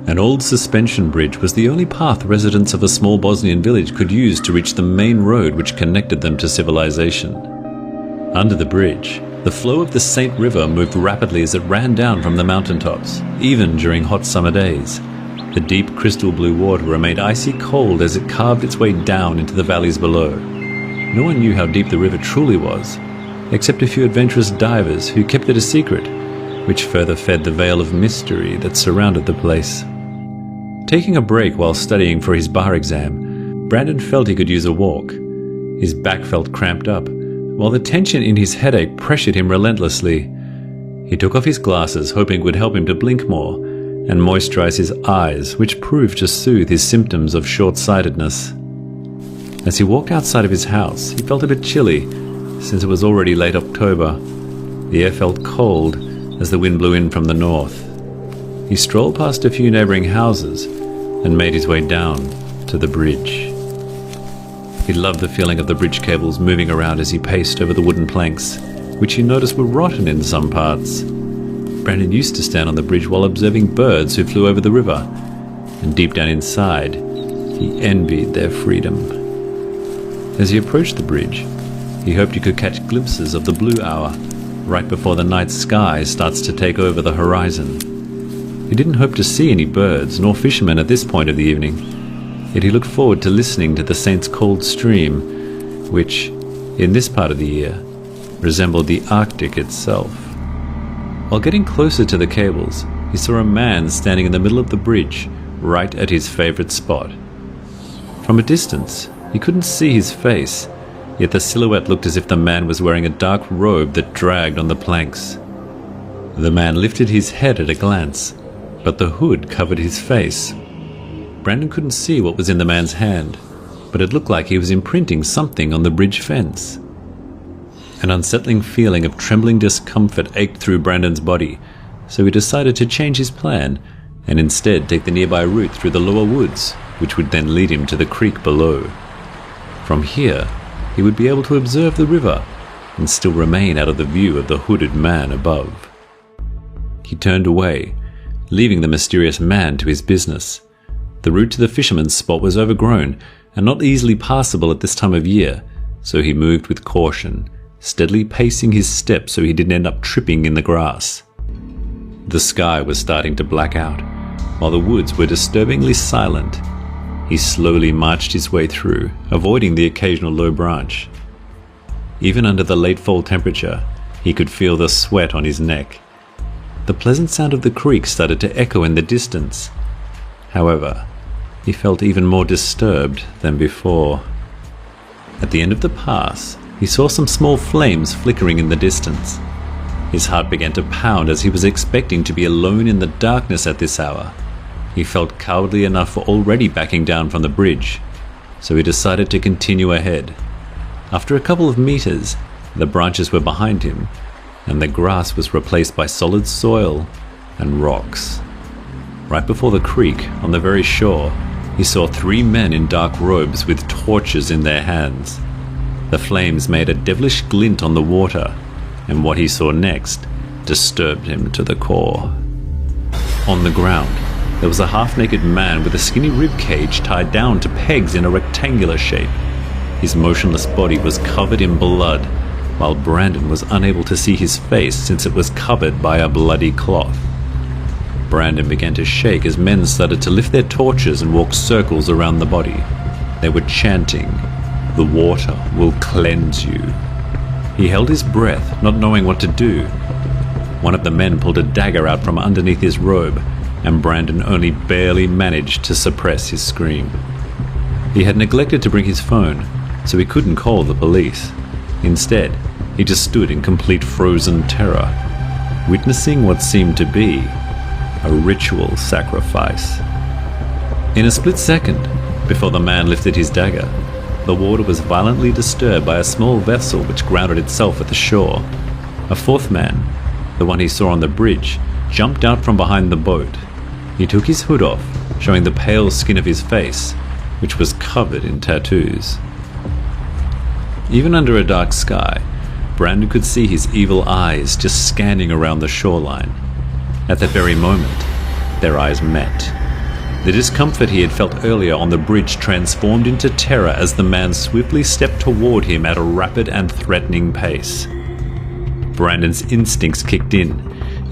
An old suspension bridge was the only path residents of a small Bosnian village could use to reach the main road which connected them to civilization. Under the bridge, the flow of the Saint River moved rapidly as it ran down from the mountaintops, even during hot summer days. The deep crystal blue water remained icy cold as it carved its way down into the valleys below. No one knew how deep the river truly was, except a few adventurous divers who kept it a secret, which further fed the veil of mystery that surrounded the place. Taking a break while studying for his bar exam, Brandon felt he could use a walk. His back felt cramped up, while the tension in his headache pressured him relentlessly. He took off his glasses, hoping it would help him to blink more, and moisturize his eyes, which proved to soothe his symptoms of short-sightedness. As he walked outside of his house, he felt a bit chilly, since it was already late October. The air felt cold as the wind blew in from the north. He strolled past a few neighboring houses and made his way down to the bridge. He loved the feeling of the bridge cables moving around as he paced over the wooden planks, which he noticed were rotten in some parts. Brandon used to stand on the bridge while observing birds who flew over the river, and deep down inside, he envied their freedom. As he approached the bridge, he hoped he could catch glimpses of the blue hour, right before the night sky starts to take over the horizon. He didn't hope to see any birds nor fishermen at this point of the evening, yet he looked forward to listening to the Saint's cold stream, which, in this part of the year, resembled the Arctic itself. While getting closer to the cables, he saw a man standing in the middle of the bridge, right at his favorite spot. From a distance, he couldn't see his face, yet the silhouette looked as if the man was wearing a dark robe that dragged on the planks. The man lifted his head at a glance, but the hood covered his face. Brandon couldn't see what was in the man's hand, but it looked like he was imprinting something on the bridge fence. An unsettling feeling of trembling discomfort ached through Brandon's body, so he decided to change his plan and instead take the nearby route through the lower woods, which would then lead him to the creek below. From here, he would be able to observe the river and still remain out of the view of the hooded man above. He turned away, leaving the mysterious man to his business. The route to the fisherman's spot was overgrown and not easily passable at this time of year, so he moved with caution, steadily pacing his steps so he didn't end up tripping in the grass. The sky was starting to black out, while the woods were disturbingly silent. He slowly marched his way through, avoiding the occasional low branch. Even under the late fall temperature, he could feel the sweat on his neck. The pleasant sound of the creek started to echo in the distance. However, he felt even more disturbed than before. At the end of the pass, he saw some small flames flickering in the distance. His heart began to pound as he was expecting to be alone in the darkness at this hour. He felt cowardly enough for already backing down from the bridge, so he decided to continue ahead. After a couple of meters, the branches were behind him, and the grass was replaced by solid soil and rocks. Right before the creek, on the very shore, he saw 3 men in dark robes with torches in their hands. The flames made a devilish glint on the water, and what he saw next disturbed him to the core. On the ground, there was a half-naked man with a skinny rib cage tied down to pegs in a rectangular shape. His motionless body was covered in blood, while Brandon was unable to see his face since it was covered by a bloody cloth. Brandon began to shake as men started to lift their torches and walk circles around the body. They were chanting, "The water will cleanse you." He held his breath, not knowing what to do. One of the men pulled a dagger out from underneath his robe, and Brandon only barely managed to suppress his scream. He had neglected to bring his phone, so he couldn't call the police. Instead, he just stood in complete frozen terror, witnessing what seemed to be a ritual sacrifice. In a split second, before the man lifted his dagger, the water was violently disturbed by a small vessel which grounded itself at the shore. A 4th man, the one he saw on the bridge, jumped out from behind the boat. He took his hood off, showing the pale skin of his face, which was covered in tattoos. Even under a dark sky, Brandon could see his evil eyes just scanning around the shoreline. At that very moment, their eyes met. The discomfort he had felt earlier on the bridge transformed into terror as the man swiftly stepped toward him at a rapid and threatening pace. Brandon's instincts kicked in.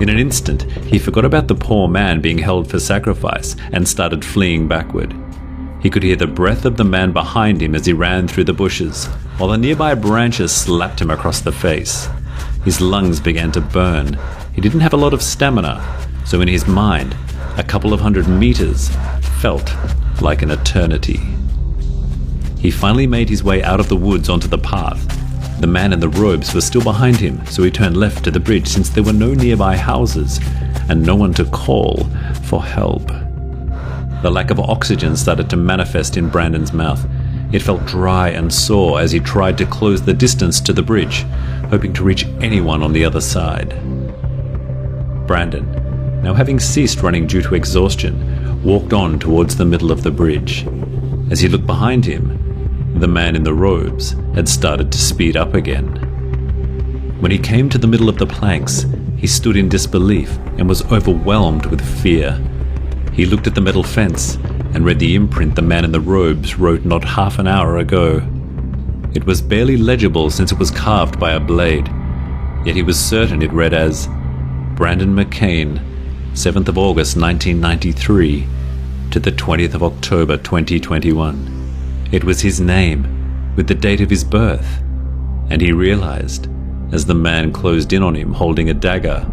In an instant, he forgot about the poor man being held for sacrifice and started fleeing backward. He could hear the breath of the man behind him as he ran through the bushes, while the nearby branches slapped him across the face. His lungs began to burn. He didn't have a lot of stamina, so in his mind, a couple of 100 meters felt like an eternity. He finally made his way out of the woods onto the path. The man in the robes was still behind him, so he turned left to the bridge since there were no nearby houses and no one to call for help. The lack of oxygen started to manifest in Brandon's mouth. It felt dry and sore as he tried to close the distance to the bridge, hoping to reach anyone on the other side. Brandon, now having ceased running due to exhaustion, walked on towards the middle of the bridge. As he looked behind him, the man in the robes had started to speed up again. When he came to the middle of the planks, he stood in disbelief and was overwhelmed with fear. He looked at the metal fence and read the imprint the man in the robes wrote not half an hour ago. It was barely legible since it was carved by a blade, yet he was certain it read as Brandon McCain, 7th of August 1993 to the 20th of October 2021. It was his name, with the date of his birth, and he realized, as the man closed in on him holding a dagger,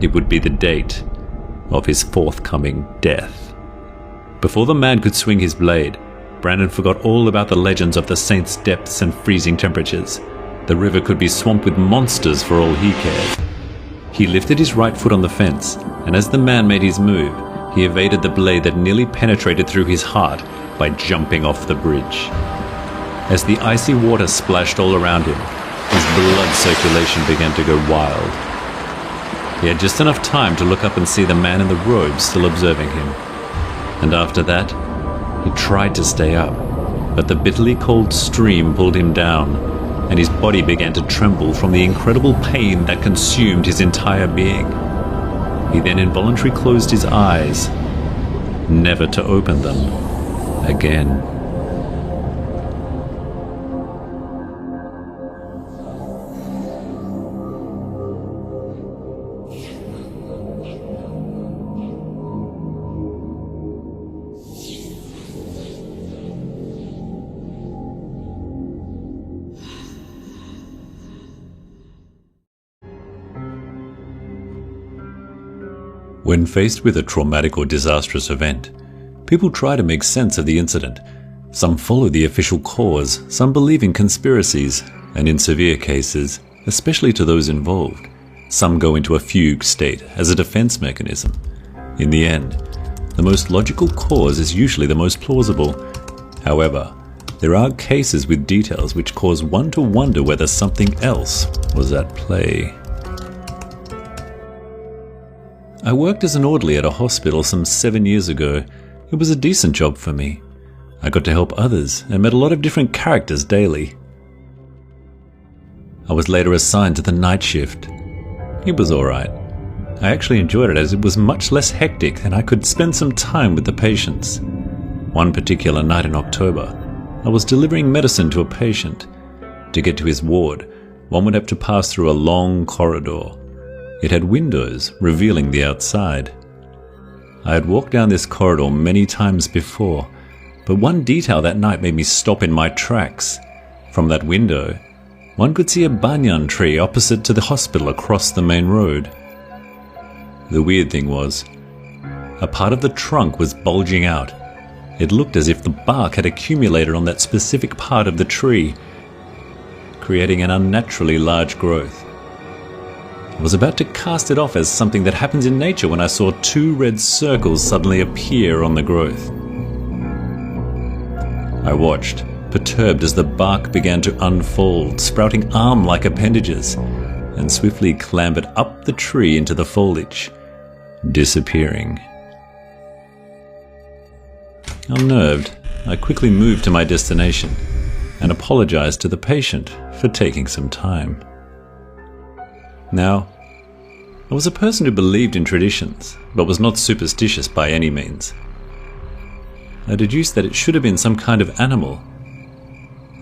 it would be the date of his forthcoming death. Before the man could swing his blade, Brandon forgot all about the legends of the saint's depths and freezing temperatures. The river could be swamped with monsters for all he cared. He lifted his right foot on the fence, and as the man made his move, he evaded the blade that nearly penetrated through his heart by jumping off the bridge. As the icy water splashed all around him, his blood circulation began to go wild. He had just enough time to look up and see the man in the robes still observing him. And after that, he tried to stay up, but the bitterly cold stream pulled him down, and his body began to tremble from the incredible pain that consumed his entire being. He then involuntarily closed his eyes, never to open them again. When faced with a traumatic or disastrous event, people try to make sense of the incident. Some follow the official cause, some believe in conspiracies, and in severe cases, especially to those involved, some go into a fugue state as a defense mechanism. In the end, the most logical cause is usually the most plausible. However, there are cases with details which cause one to wonder whether something else was at play. I worked as an orderly at a hospital some 7 years ago. It was a decent job for me. I got to help others and met a lot of different characters daily. I was later assigned to the night shift. It was alright. I actually enjoyed it as it was much less hectic and I could spend some time with the patients. One particular night in October, I was delivering medicine to a patient. To get to his ward, one would have to pass through a long corridor. It had windows revealing the outside. I had walked down this corridor many times before, but one detail that night made me stop in my tracks. From that window, one could see a banyan tree opposite to the hospital across the main road. The weird thing was, a part of the trunk was bulging out. It looked as if the bark had accumulated on that specific part of the tree, creating an unnaturally large growth. I was about to cast it off as something that happens in nature when I saw 2 red circles suddenly appear on the growth. I watched, perturbed as the bark began to unfold, sprouting arm-like appendages, and swiftly clambered up the tree into the foliage, disappearing. Unnerved, I quickly moved to my destination and apologized to the patient for taking some time. Now, I was a person who believed in traditions, but was not superstitious by any means. I deduced that it should have been some kind of animal.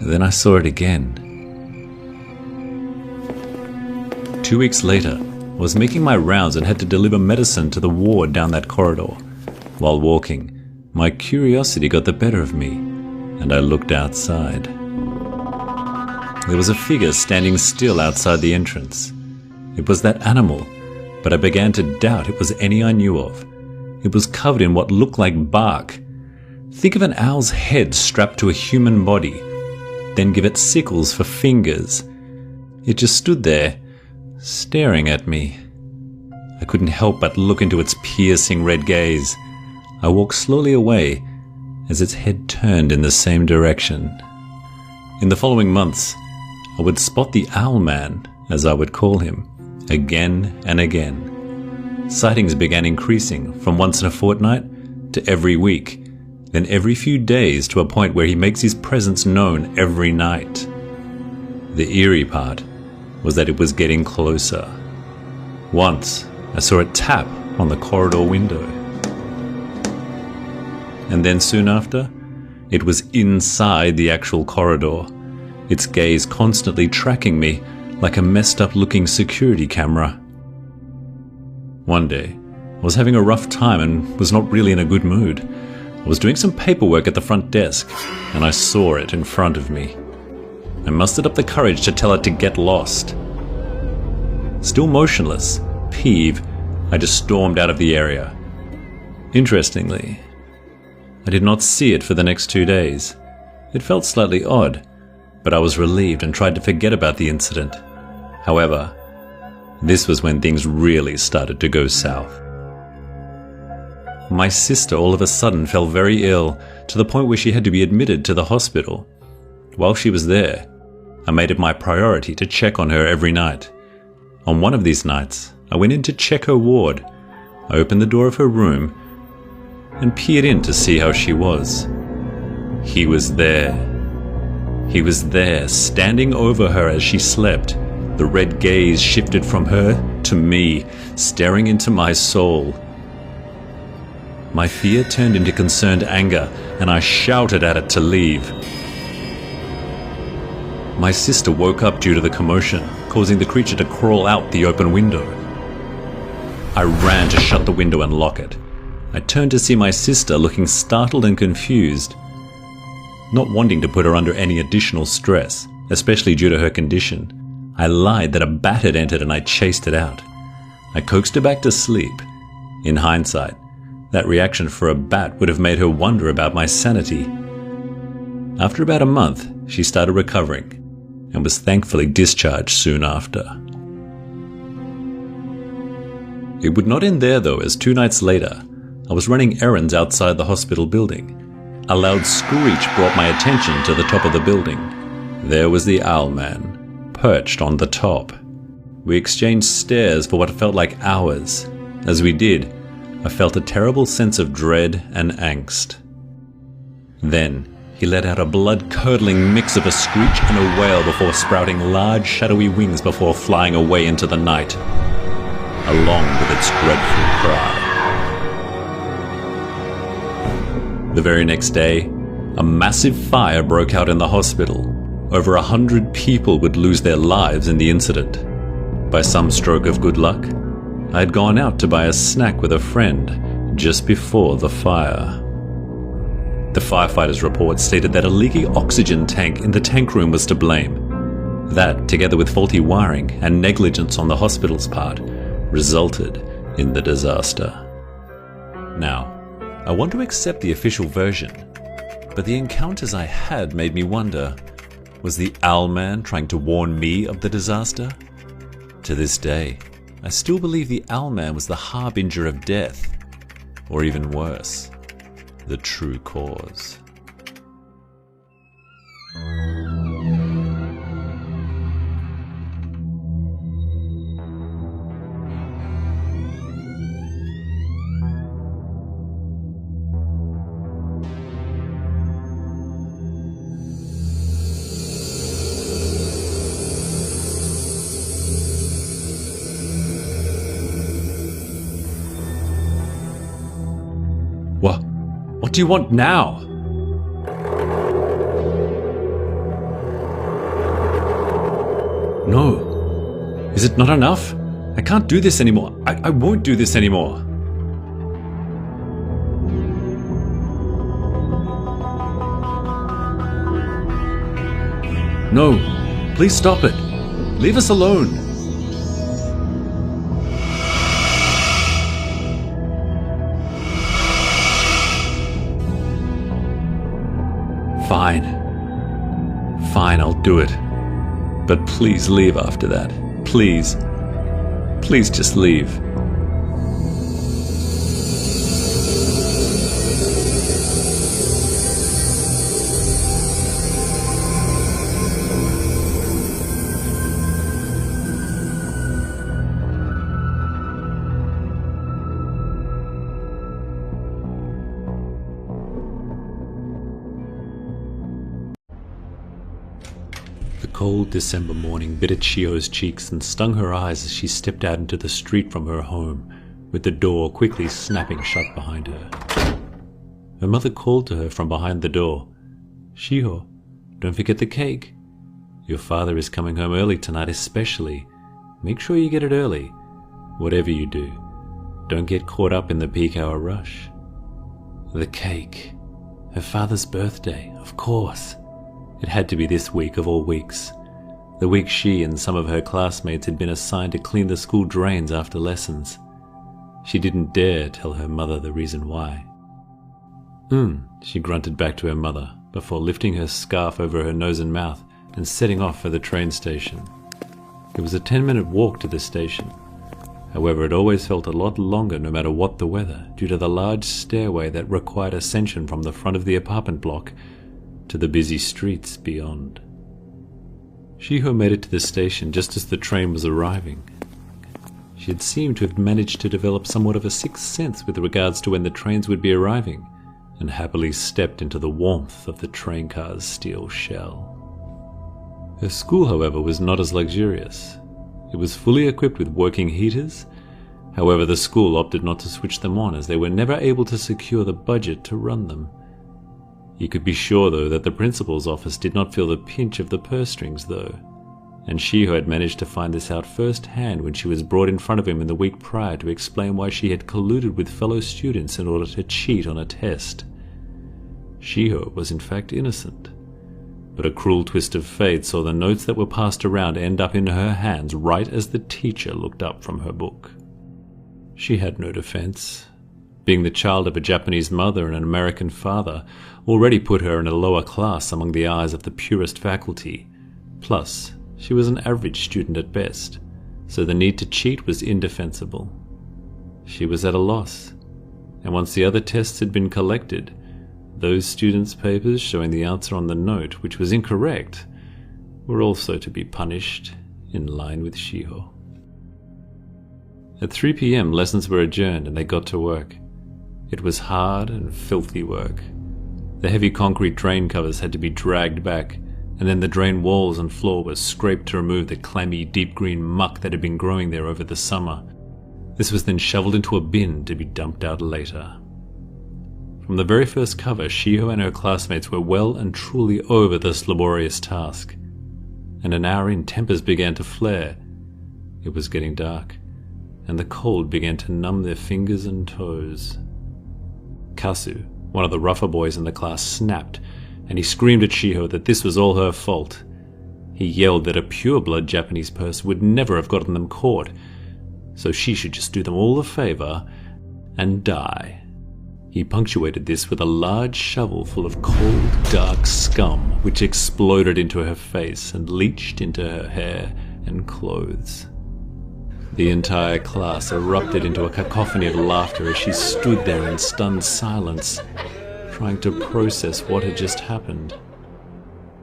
Then I saw it again. 2 weeks later, I was making my rounds and had to deliver medicine to the ward down that corridor. While walking, my curiosity got the better of me, and I looked outside. There was a figure standing still outside the entrance. It was that animal, but I began to doubt it was any I knew of. It was covered in what looked like bark. Think of an owl's head strapped to a human body, then give it sickles for fingers. It just stood there, staring at me. I couldn't help but look into its piercing red gaze. I walked slowly away as its head turned in the same direction. In the following months, I would spot the Owl Man, as I would call him, again and again. Sightings began increasing from once in a fortnight to every week, then every few days to a point where he makes his presence known every night. The eerie part was that it was getting closer. Once, I saw it tap on the corridor window. And then soon after, it was inside the actual corridor, its gaze constantly tracking me like a messed up looking security camera. One day, I was having a rough time and was not really in a good mood. I was doing some paperwork at the front desk, and I saw it in front of me. I mustered up the courage to tell it to get lost. Still motionless, peeved, I just stormed out of the area. Interestingly, I did not see it for the next 2 days. It felt slightly odd, but I was relieved and tried to forget about the incident. However, this was when things really started to go south. My sister all of a sudden fell very ill, to the point where she had to be admitted to the hospital. While she was there, I made it my priority to check on her every night. On one of these nights, I went in to check her ward. I opened the door of her room and peered in to see how she was. He was there. He was there, standing over her as she slept. The red gaze shifted from her to me, staring into my soul. My fear turned into concerned anger, and I shouted at it to leave. My sister woke up due to the commotion, causing the creature to crawl out the open window. I ran to shut the window and lock it. I turned to see my sister looking startled and confused. Not wanting to put her under any additional stress, especially due to her condition, I lied that a bat had entered and I chased it out. I coaxed her back to sleep. In hindsight, that reaction for a bat would have made her wonder about my sanity. After about a month, she started recovering and was thankfully discharged soon after. It would not end there though, as 2 nights later, I was running errands outside the hospital building. A loud screech brought my attention to the top of the building. There was the Owl Man, perched on the top. We exchanged stares for what felt like hours. As we did, I felt a terrible sense of dread and angst. Then, he let out a blood-curdling mix of a screech and a wail before sprouting large, shadowy wings before flying away into the night, along with its dreadful cry. The very next day, a massive fire broke out in the hospital. Over 100 people would lose their lives in the incident. By some stroke of good luck, I had gone out to buy a snack with a friend just before the fire. The firefighters' report stated that a leaky oxygen tank in the tank room was to blame. That, together with faulty wiring and negligence on the hospital's part, resulted in the disaster. Now, I want to accept the official version, but the encounters I had made me wonder, was the Owl Man trying to warn me of the disaster? To this day, I still believe the Owl Man was the harbinger of death, or even worse, the true cause. What do you want now? No. Is it not enough? I can't do this anymore. I won't do this anymore. No. Please stop it. Leave us alone. Fine. Fine, I'll do it. But please leave after that. Please. Please just leave. The cold December morning bit at Shiho's cheeks and stung her eyes as she stepped out into the street from her home, with the door quickly snapping shut behind her. Her mother called to her from behind the door. "Shiho, don't forget the cake. Your father is coming home early tonight especially. Make sure you get it early. Whatever you do, don't get caught up in the peak hour rush." The cake. Her father's birthday, of course. It had to be this week of all weeks. The week she and some of her classmates had been assigned to clean the school drains after lessons. She didn't dare tell her mother the reason why. She grunted back to her mother before lifting her scarf over her nose and mouth and setting off for the train station. It was a 10-minute walk to the station. However, it always felt a lot longer no matter what the weather, due to the large stairway that required ascension from the front of the apartment block to the busy streets beyond. Shiho made it to the station just as the train was arriving. She had seemed to have managed to develop somewhat of a sixth sense with regards to when the trains would be arriving, and happily stepped into the warmth of the train car's steel shell. Her school, however, was not as luxurious. It was fully equipped with working heaters. However, the school opted not to switch them on as they were never able to secure the budget to run them. You could be sure, though, that the principal's office did not feel the pinch of the purse strings, though, and Shiho had managed to find this out firsthand when she was brought in front of him in the week prior to explain why she had colluded with fellow students in order to cheat on a test. Shiho was in fact innocent, but a cruel twist of fate saw the notes that were passed around end up in her hands right as the teacher looked up from her book. She had no defense. Being the child of a Japanese mother and an American father already put her in a lower class among the eyes of the purest faculty. Plus, she was an average student at best, so the need to cheat was indefensible. She was at a loss, and once the other tests had been collected, those students' papers showing the answer on the note, which was incorrect, were also to be punished in line with Shiho. At 3 p.m. lessons were adjourned and they got to work. It was hard and filthy work. The heavy concrete drain covers had to be dragged back, and then the drain walls and floor were scraped to remove the clammy deep green muck that had been growing there over the summer. This was then shoveled into a bin to be dumped out later. From the very first cover, Shiho and her classmates were well and truly over this laborious task, and an hour in, tempers began to flare. It was getting dark, and the cold began to numb their fingers and toes. Kasu, one of the rougher boys in the class, snapped, and he screamed at Shiho that this was all her fault. He yelled that a pure-blood Japanese person would never have gotten them caught, so she should just do them all a favor and die. He punctuated this with a large shovel full of cold, dark scum, which exploded into her face and leached into her hair and clothes. The entire class erupted into a cacophony of laughter as she stood there in stunned silence, trying to process what had just happened.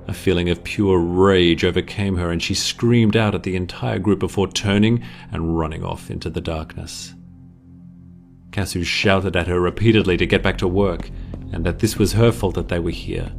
A feeling of pure rage overcame her and she screamed out at the entire group before turning and running off into the darkness. Kasu shouted at her repeatedly to get back to work, and that this was her fault that they were here,